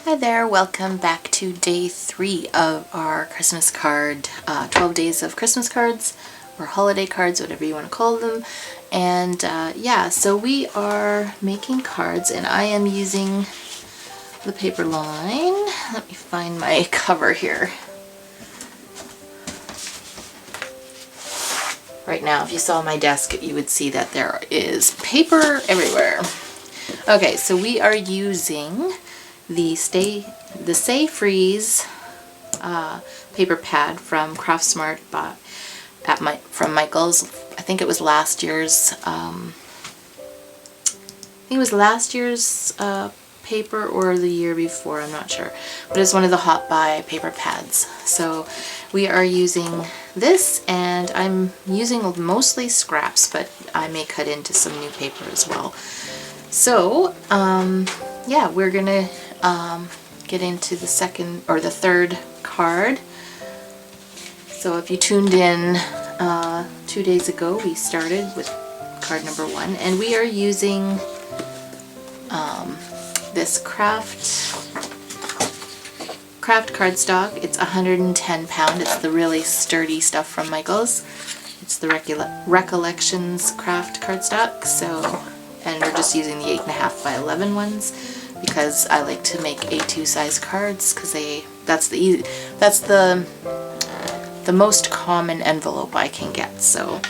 Hi there, welcome back to day 3 of our Christmas card, 12 days of Christmas cards, or holiday cards, whatever you want to call them. And yeah, so we are making cards and I am using the paper line. Let me find my cover here. Right now, if you saw my desk, you would see that there is paper everywhere. Okay, so we are using the Stay Freeze paper pad from Craft Smart from Michael's. I think it was last year's. Paper or the year before. I'm not sure, but it's one of the Hot Buy paper pads. So we are using this, and I'm using mostly scraps, but I may cut into some new paper as well. So yeah, we're gonna get into the third card. So if you tuned in 2 days ago, we started with card number 1, and we are using this craft cardstock. It's 110 pound. It's the really sturdy stuff from Michael's. It's the Recollections craft cardstock. So, and we're just using the 8.5 by 11 ones because I like to make A2 size cards because that's the most common envelope I can get. So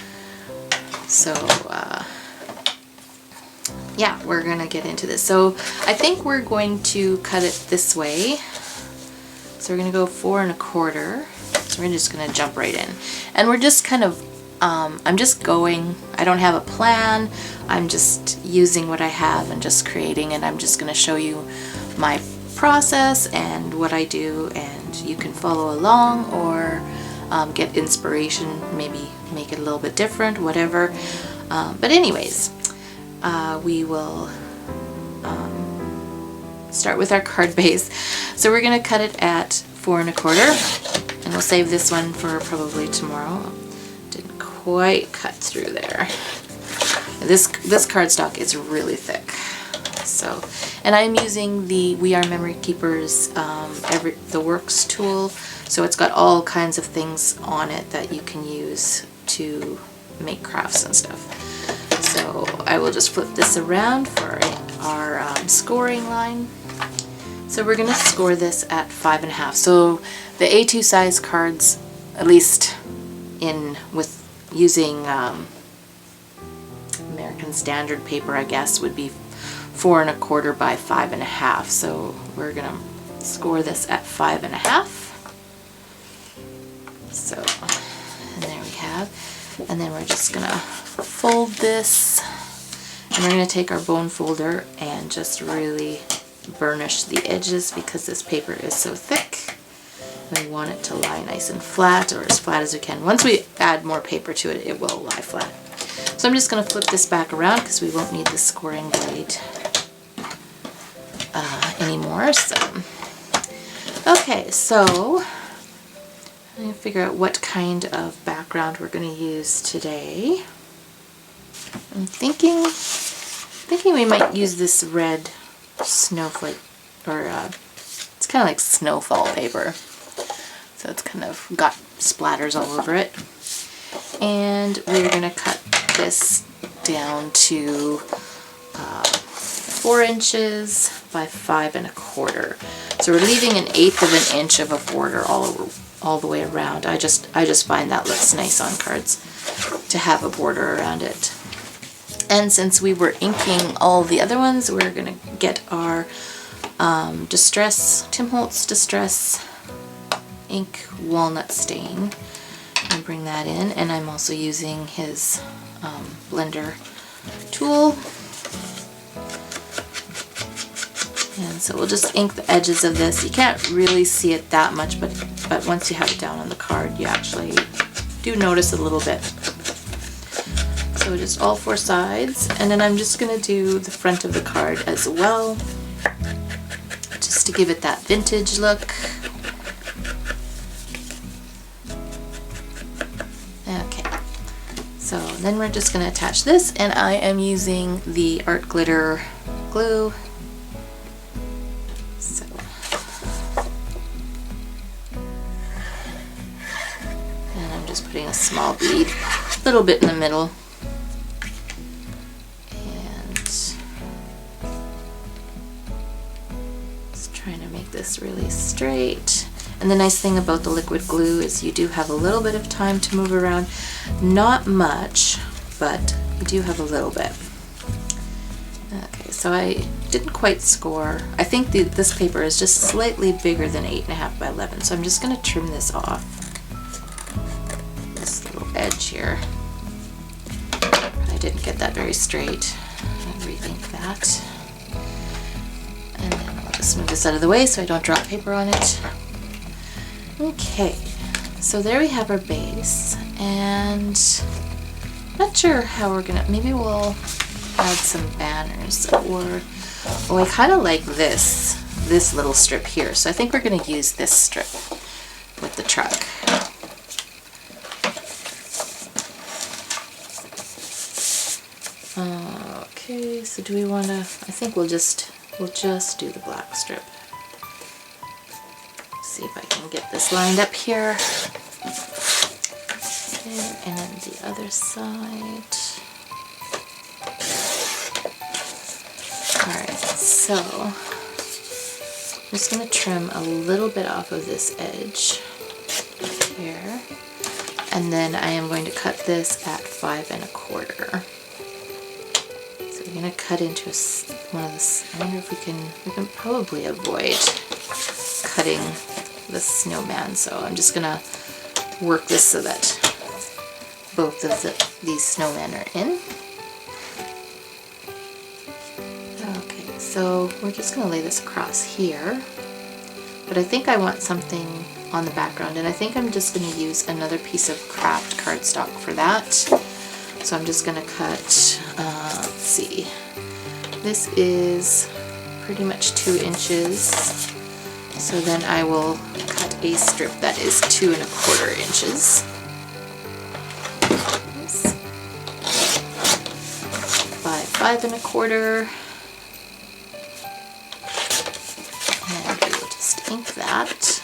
yeah, we're gonna get into this. So I think we're going to cut it this way. So we're gonna go 4 1/4. So we're just gonna jump right in, and we're just kind of I'm just going. I don't have a plan. I'm just using what I have and just creating, and I'm just gonna show you my process and what I do, and you can follow along or get inspiration, maybe make it a little bit different, whatever. But anyways, we will start with our card base. So we're going to cut it at 4 1/4, and we'll save this one for probably tomorrow. Didn't quite cut through there. This cardstock is really thick. So, and I'm using the We Are Memory Keepers the Works tool. So it's got all kinds of things on it that you can use to make crafts and stuff. So I will just flip this around for our scoring line. So we're going to score this at 5.5. So the A2 size cards, at least with using American Standard paper, I guess, would be 4 1/4 by 5.5. So we're going to score this at 5.5. So, and there we have. And then we're just going to fold this, and we're going to take our bone folder and just really burnish the edges because this paper is so thick. We want it to lie nice and flat, or as flat as we can. Once we add more paper to it, it will lie flat. So I'm just going to flip this back around because we won't need the scoring blade anymore. So, okay, so I'm going to figure out what kind of background we're going to use today. I'm thinking we might use this red snowflake, or it's kind of like snowfall paper. So it's kind of got splatters all over it. And we're going to cut this down to 4 inches by 5 1/4. So we're leaving 1/8 of an inch of a border all the way around. I just find that looks nice on cards to have a border around it. And since we were inking all the other ones, we're gonna get our Tim Holtz Distress ink Walnut stain and bring that in. And I'm also using his blender tool. And so we'll just ink the edges of this. You can't really see it that much, but once you have it down on the card, you actually do notice a little bit. So just all 4 sides, and then I'm just going to do the front of the card as well, just to give it that vintage look. Okay, so then we're just going to attach this, and I am using the Art Glitter glue. So just putting a small bead, a little bit in the middle. And just trying to make this really straight. And the nice thing about the liquid glue is you do have a little bit of time to move around. Not much, but you do have a little bit. Okay, so I didn't quite score. I think this paper is just slightly bigger than 8.5 by 11, so I'm just going to trim this off. This little edge here. I didn't get that very straight. I'll rethink that. And then I'll just move this out of the way so I don't drop paper on it. Okay, so there we have our base, and I'm not sure how we're gonna, maybe we'll add some banners, or, oh, I kind of like this little strip here, so I think we're gonna use this strip with the truck. Okay, so do we want to, I think we'll just do the black strip. See if I can get this lined up here. Okay, and then the other side. Alright, so I'm just going to trim a little bit off of this edge here. And then I am going to cut this at 5 1/4. So we're going to cut into one of the, I wonder if we can probably avoid cutting the snowman, so I'm just gonna work this so that both of these snowmen are in. Okay, so we're just gonna lay this across here, but I think I want something on the background, and I think I'm just gonna use another piece of craft cardstock for that. So I'm just gonna cut, let's see, this is pretty much 2 inches. So then I will cut a strip that is 2 1/4 inches. By 5 1/4. And we will just ink that.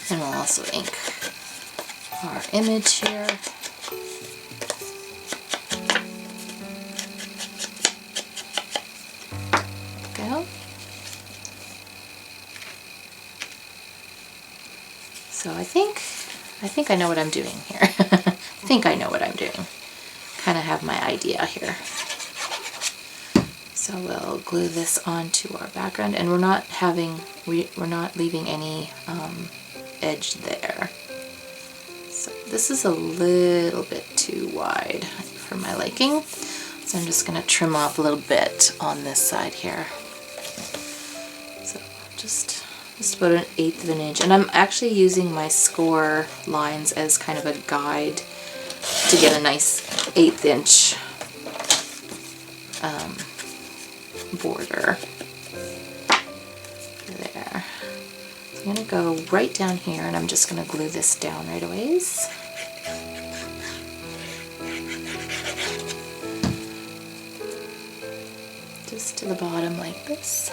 And we'll also ink our image here. So I think I know what I'm doing here. I think I know what I'm doing. Kind of have my idea here. So we'll glue this onto our background, and we're not leaving any edge there. So this is a little bit too wide for my liking. So I'm just going to trim off a little bit on this side here. So just about 1/8 of an inch, and I'm actually using my score lines as kind of a guide to get a nice 1/8 inch border there. So I'm going to go right down here, and I'm just going to glue this down right away. Just to the bottom like this.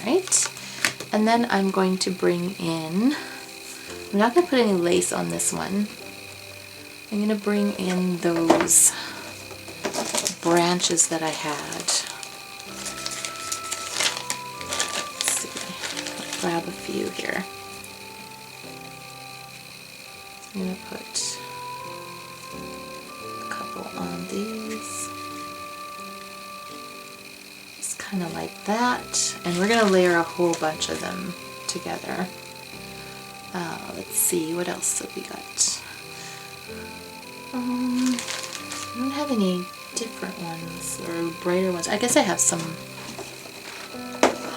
Alright, and then I'm going to bring in, I'm not going to put any lace on this one. I'm going to bring in those branches that I had. Let's see, I'll grab a few here. I'm going to put a couple on these. Kind of like that, and we're going to layer a whole bunch of them together. Let's see, what else have we got? I don't have any different ones or brighter ones. I guess I have some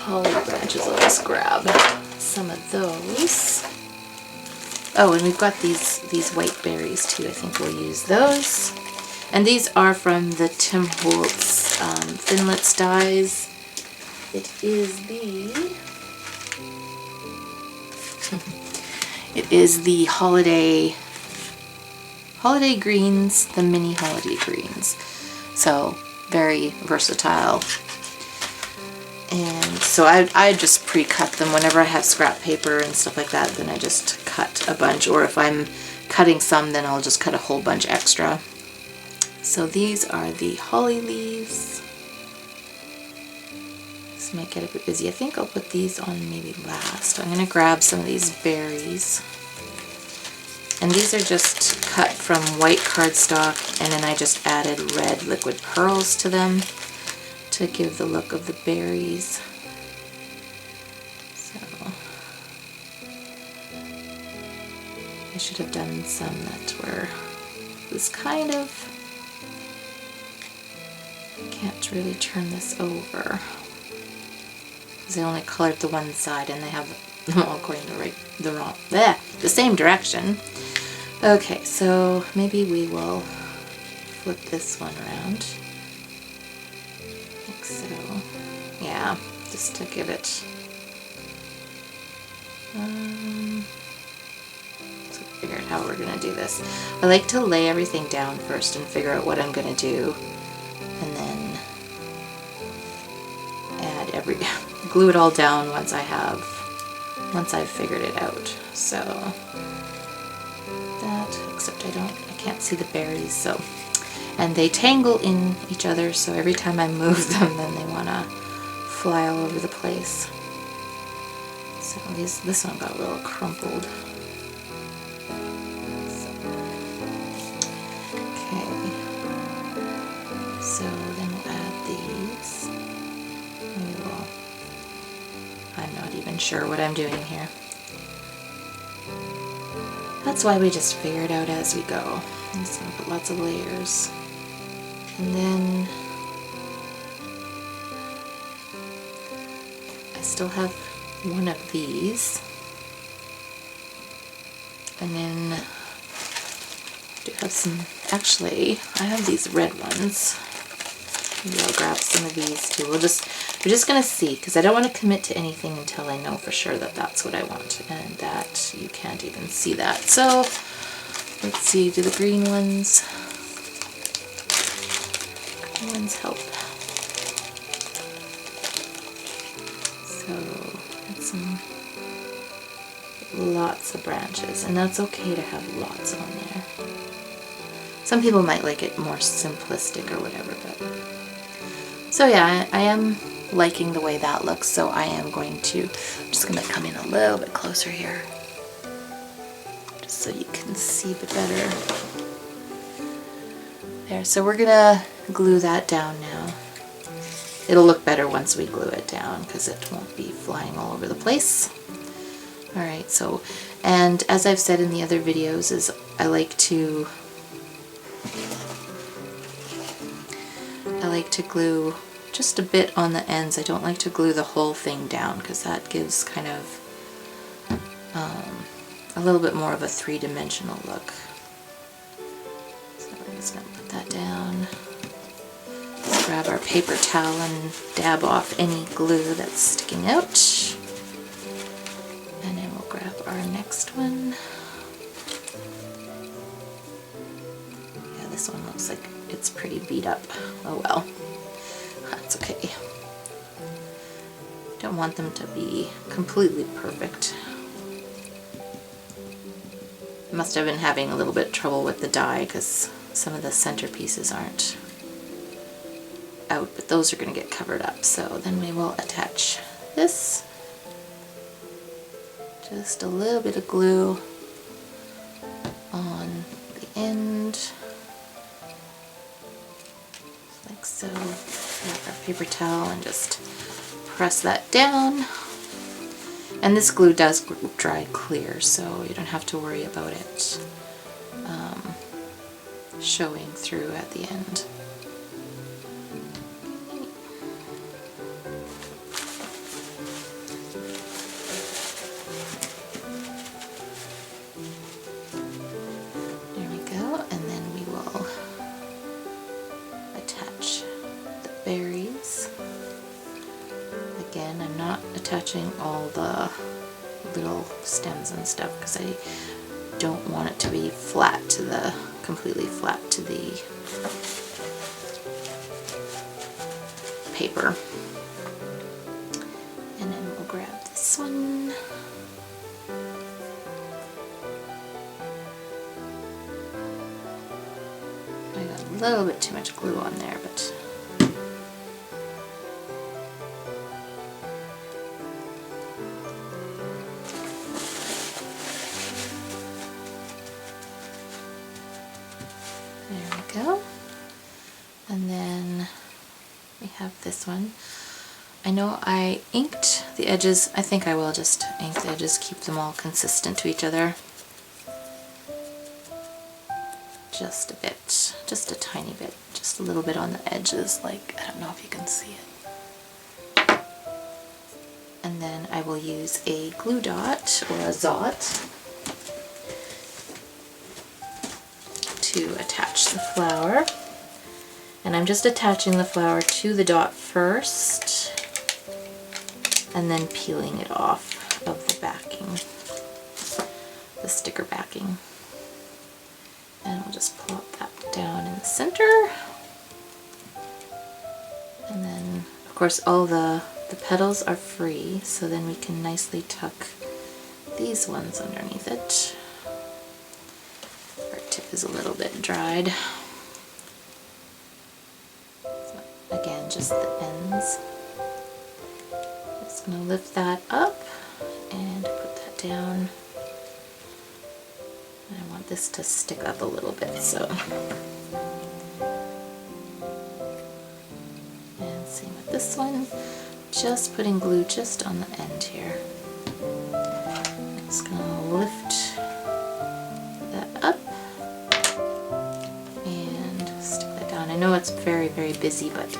holly branches. I'll just grab some of those. Oh, and we've got these white berries too. I think we'll use those. And these are from the Holtz Thinlits dies. It is the It is the holiday greens, the mini holiday greens. So very versatile. And so I just pre-cut them whenever I have scrap paper and stuff like that. Then I just cut a bunch, or if I'm cutting some, then I'll just cut a whole bunch extra. So these are the holly leaves. This might get a bit busy. I think I'll put these on maybe last. I'm going to grab some of these berries. And these are just cut from white cardstock, and then I just added red liquid pearls to them to give the look of the berries. So I should have done some that were this kind of, I can't really turn this over because I only colored the one side and they have them all going the same direction. Okay, so maybe we will flip this one around. Like so. Yeah, just to give it so figure out how we're gonna do this. I like to lay everything down first and figure out what I'm gonna do, and then add glue it all down once I've figured it out. So that, except I can't see the berries, so, and they tangle in each other, so every time I move them then they want to fly all over the place. So this one got a little crumpled. So, okay, so then we'll add these. I'm not even sure what I'm doing here. That's why we just figure it out as we go. I'm just going to put lots of layers. And then I still have one of these. And then I do have some, actually, I have these red ones. Maybe I'll grab some of these too. We're just going to see, because I don't want to commit to anything until I know for sure that that's what I want, and that you can't even see that. So let's see, do the green ones help? So that's lots of branches, and that's okay to have lots on there. Some people might like it more simplistic or whatever, but so yeah, I am liking the way that looks, so I am going to, I'm just going to come in a little bit closer here, just so you can see a bit better. There, so we're going to glue that down now. It'll look better once we glue it down, because it won't be flying all over the place. Alright, so, and as I've said in the other videos, is I like to glue just a bit on the ends. I don't like to glue the whole thing down, because that gives kind of a little bit more of a three-dimensional look. So I'm just going to put that down. Let's grab our paper towel and dab off any glue that's sticking out. And then we'll grab our next one. Yeah, this one looks like it's pretty beat up. Oh well. That's okay. Don't want them to be completely perfect. I must have been having a little bit of trouble with the die because some of the centerpieces aren't out, but those are going to get covered up. So then we will attach this. Just a little bit of glue on the end. Like so. Grab our paper towel and just press that down. And this glue does dry clear, so you don't have to worry about it showing through at the end. There we go, and then we will attach the berries. Again, I'm not attaching all the little stems and stuff because I don't want it to be flat to the, completely flat to the paper. And then we'll grab this one. I got a little bit too much glue on there, but there we go. And then we have this one. I know I inked the edges. I think I will just ink the edges, keep them all consistent to each other. Just a bit, just a tiny bit, just a little bit on the edges, like, I don't know if you can see it. And then I will use a glue dot or a zot to attach the flower. And I'm just attaching the flower to the dot first and then peeling it off of the backing, the sticker backing. And we'll just plop that down in the center. And then, of course, all the petals are free, so then we can nicely tuck these ones underneath it. Our tip is a little bit dried. So again, just the ends. Just going to lift that up and put that down. And I want this to stick up a little bit, so. And same with this one. Just putting glue just on the end here. I'm just going to lift that up and stick that down. I know it's very, very busy, but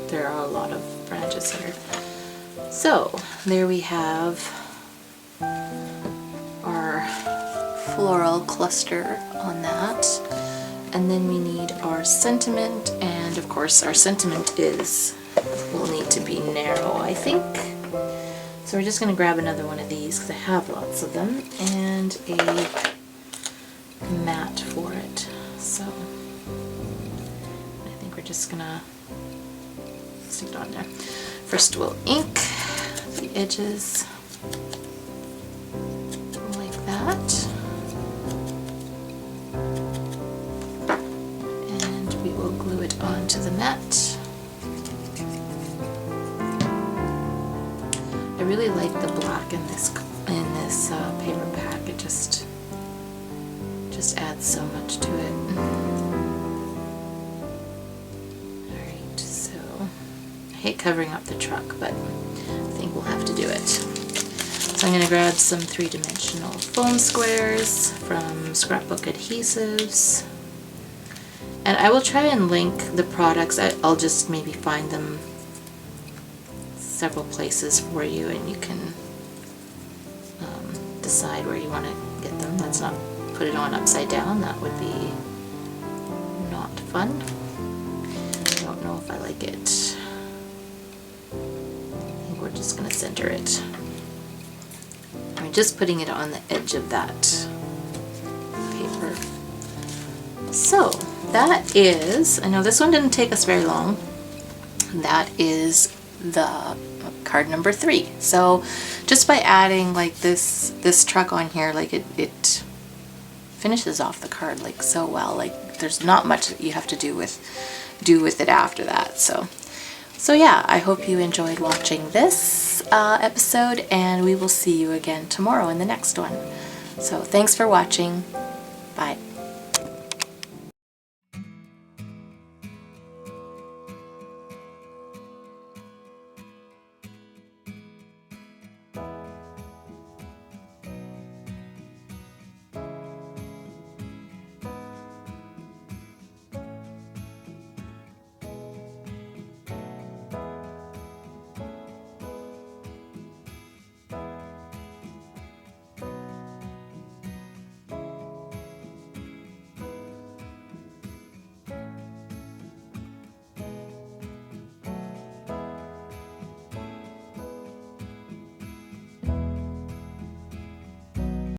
there are a lot of branches here. So there we have our floral cluster on that. And then we need our sentiment, and of course our sentiment will need to be narrow, I think. So we're just going to grab another one of these because I have lots of them, and a mat for it. So I think we're just going to stick it on there. First we'll ink the edges like that. And we will glue it onto the mat. I really like the black in this paper pack. It just adds so much to it. Alright, so I hate covering up the truck, but I think we'll have to do it. So I'm going to grab some 3-dimensional foam squares from Scrapbook Adhesives. And I will try and link the products. I'll just maybe find them several places for you, and you can decide where you want to get them. Let's not put it on upside down. That would be not fun. I don't know if I like it. I think we're just going to center it. I'm just putting it on the edge of that paper. So that is, I know this one didn't take us very long. That is the card number 3. So just by adding like this truck on here, like it finishes off the card like so well. Like there's not much that you have to do with it after that. So yeah, I hope you enjoyed watching this episode, and we will see you again tomorrow in the next one. So thanks for watching. Bye.